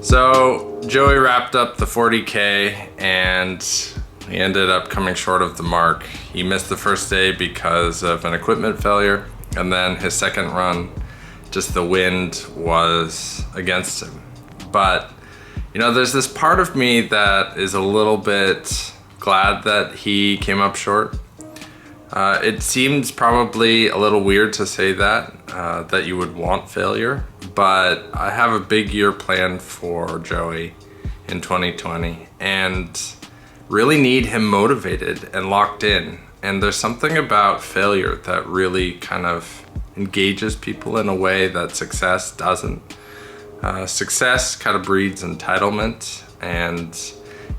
So Joey wrapped up the 40K and he ended up coming short of the mark. He missed the first day because of an equipment failure, and then his second run, just the wind was against him. But you know, there's this part of me that is a little bit glad that he came up short. It seems probably a little weird to say that you would want failure, but I have a big year planned for Joey in 2020 and really need him motivated and locked in. And there's something about failure that really kind of engages people in a way that success doesn't. Success kind of breeds entitlement, and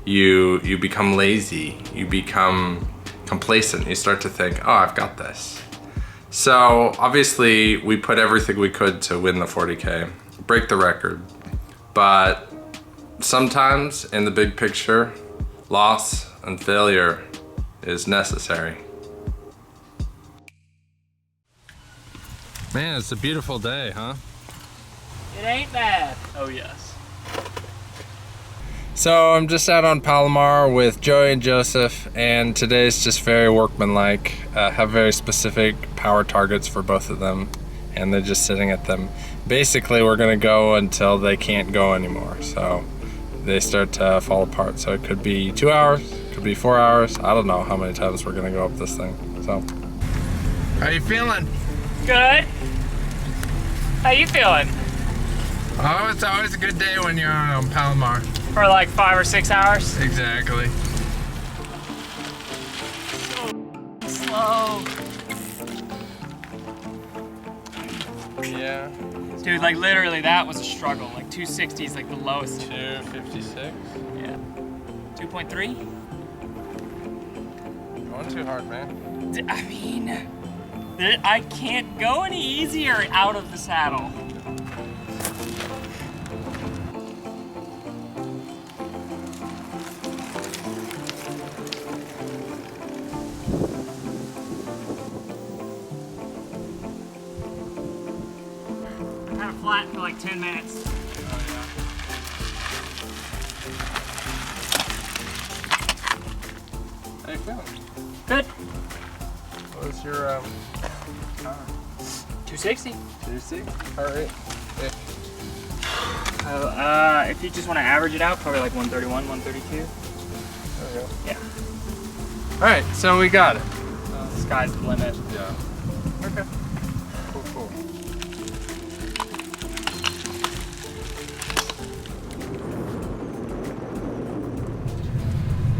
you become lazy, you become complacent, you start to think, oh, I've got this. So obviously we put everything we could to win the 40K, break the record, but sometimes in the big picture, loss and failure is necessary. Man, it's a beautiful day, huh? It ain't bad. Oh yes. So I'm just out on Palomar with Joey and Joseph, and today's just very workmanlike. Have very specific power targets for both of them, and they're just sitting at them. Basically, we're gonna go until they can't go anymore. So they start to fall apart. So it could be 2 hours, could be 4 hours. I don't know how many times we're gonna go up this thing. So, how you feeling? Good. How you feeling? Oh, it's always a good day when you're on Palomar. For like 5 or 6 hours? Exactly. So slow. Yeah. Dude, like literally that was a struggle. Like 260 is like the lowest. 256. Yeah. 2.3? Going too hard, man. I mean, I can't go any easier out of the saddle. Kind of flat for like 10 minutes. Oh, yeah. How you feeling? Good. What was your 260. 260? All right. If you just want to average it out, probably like 131, 132. There we go. Yeah. All right, so we got it. Sky's the limit. Yeah. Okay. Cool.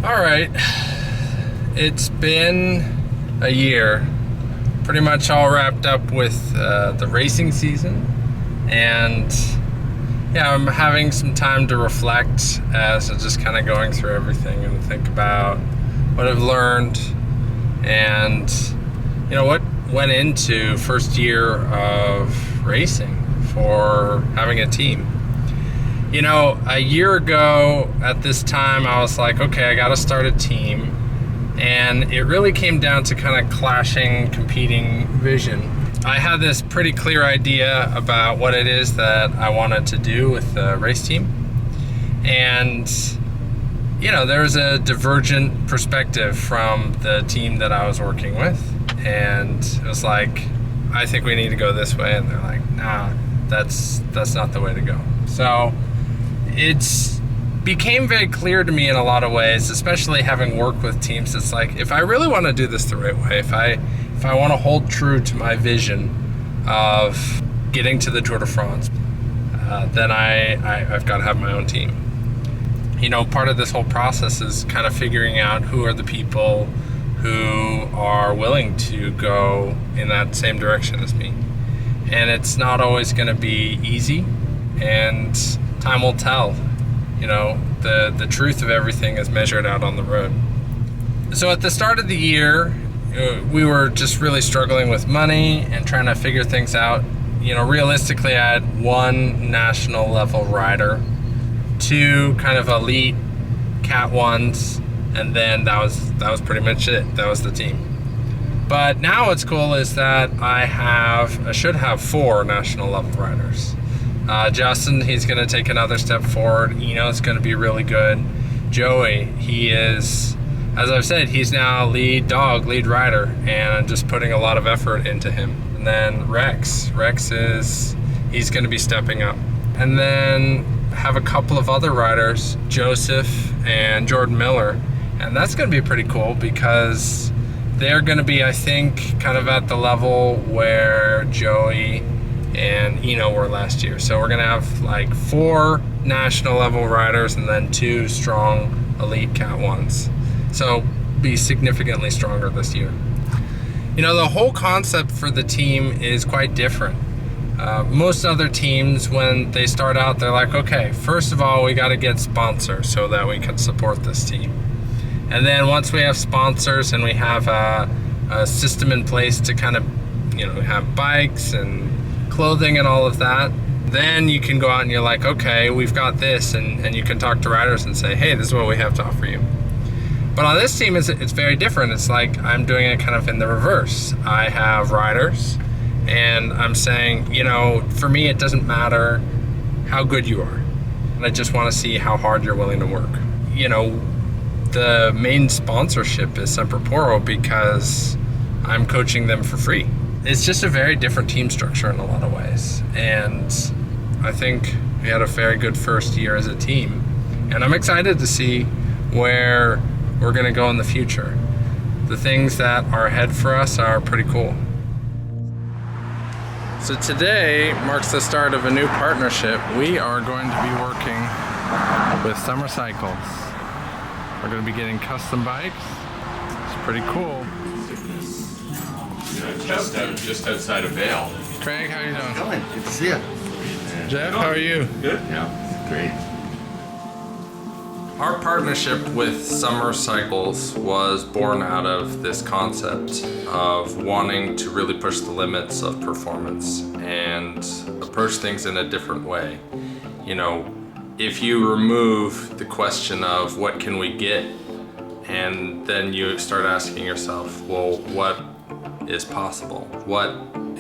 All right. It's been a year, pretty much all wrapped up with the racing season, and yeah, I'm having some time to reflect as I'm just kind of going through everything and think about what I've learned and you know what went into first year of racing for having a team. You know, a year ago at this time I was like, okay, I gotta start a team, and it really came down to kind of clashing, competing vision. I had this pretty clear idea about what it is that I wanted to do with the race team, and you know, there's a divergent perspective from the team that I was working with, and it was like, I think we need to go this way, and they're like, nah, that's not the way to go. So it's became very clear to me in a lot of ways, especially having worked with teams. It's like, if I really want to do this the right way, if I want to hold true to my vision of getting to the Tour de France, then I've got to have my own team. You know, part of this whole process is kind of figuring out who are the people who are willing to go in that same direction as me. And it's not always going to be easy, and time will tell. You know, the truth of everything is measured out on the road. So at the start of the year, we were just really struggling with money and trying to figure things out. You know, realistically, I had one national level rider, two kind of elite Cat 1s, and then that was pretty much it. That was the team. But now what's cool is that I should have 4 national level riders. Justin, he's going to take another step forward. Eno's going to be really good. Joey, he is, as I've said, he's now lead dog, lead rider, and I'm just putting a lot of effort into him. And then Rex is, he's going to be stepping up. And then have a couple of other riders, Joseph and Jordan Miller. And that's going to be pretty cool because they're going to be, I think, kind of at the level where Joey and Eno were last year. So we're going to have like 4 national level riders and then 2 strong elite Cat 1s. So be significantly stronger this year. The whole concept for the team is quite different. Most other teams, when they start out, they're like, okay, first of all, we got to get sponsors so that we can support this team. And then once we have sponsors and we have a system in place to kind of, have bikes and clothing and all of that, then you can go out and you're like, okay, we've got this, and you can talk to riders and say, hey, this is what we have to offer you. But on this team, it's very different. It's like I'm doing it kind of in the reverse. I have riders, and I'm saying, for me, it doesn't matter how good you are. And I just want to see how hard you're willing to work. The main sponsorship is Semper Porro because I'm coaching them for free. It's just a very different team structure in a lot of ways. And I think we had a very good first year as a team. And I'm excited to see where we're going to go in the future. The things that are ahead for us are pretty cool. So today marks the start of a new partnership. We are going to be working with Summer Cycles. We're going to be getting custom bikes. It's pretty cool. Just outside of Vail. Craig, how are you doing? Going. Good to see you. Jeff, how are you? Good. Yeah. Great. Our partnership with Summer Cycles was born out of this concept of wanting to really push the limits of performance and approach things in a different way. If you remove the question of what can we get, and then you start asking yourself, well, what is possible? What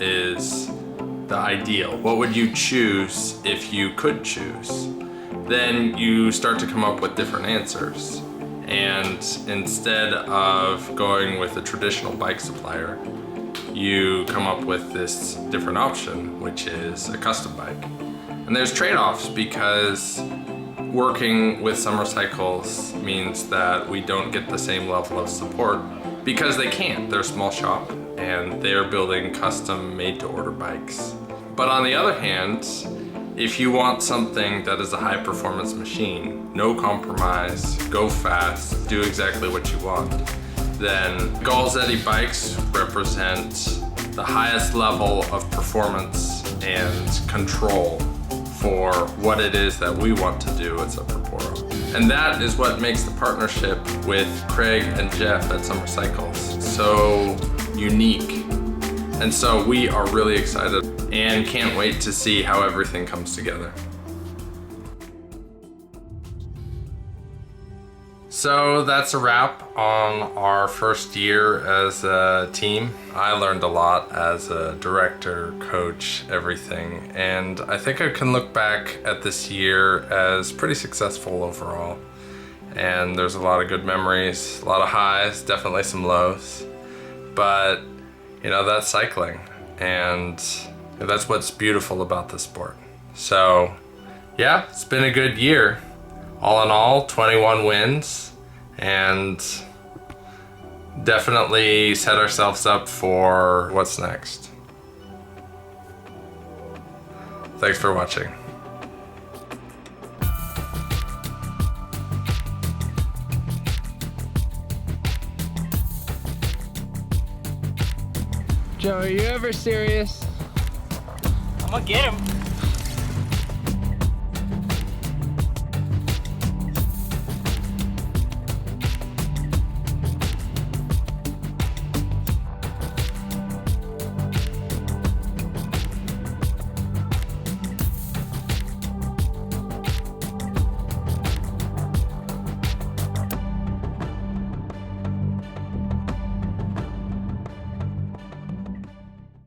is the ideal? What would you choose if you could choose? Then you start to come up with different answers. And instead of going with a traditional bike supplier, you come up with this different option, which is a custom bike. And there's trade-offs because working with Summer Cycles means that we don't get the same level of support because they can't. They're a small shop and they're building custom made-to-order bikes. But on the other hand, if you want something that is a high-performance machine, no compromise, go fast, do exactly what you want, then Galzetti bikes represent the highest level of performance and control for what it is that we want to do at Semper Porro. And that is what makes the partnership with Craig and Jeff at Summer Cycles so unique. And so we are really excited and can't wait to see how everything comes together. So that's a wrap on our first year as a team. I learned a lot as a director, coach, everything. And I think I can look back at this year as pretty successful overall. And there's a lot of good memories, a lot of highs, definitely some lows. But, that's cycling. And that's what's beautiful about this sport. So, yeah, it's been a good year. All in all, 21 wins. And definitely set ourselves up for what's next. Thanks for watching. Joe, are you ever serious? I'm gonna get him.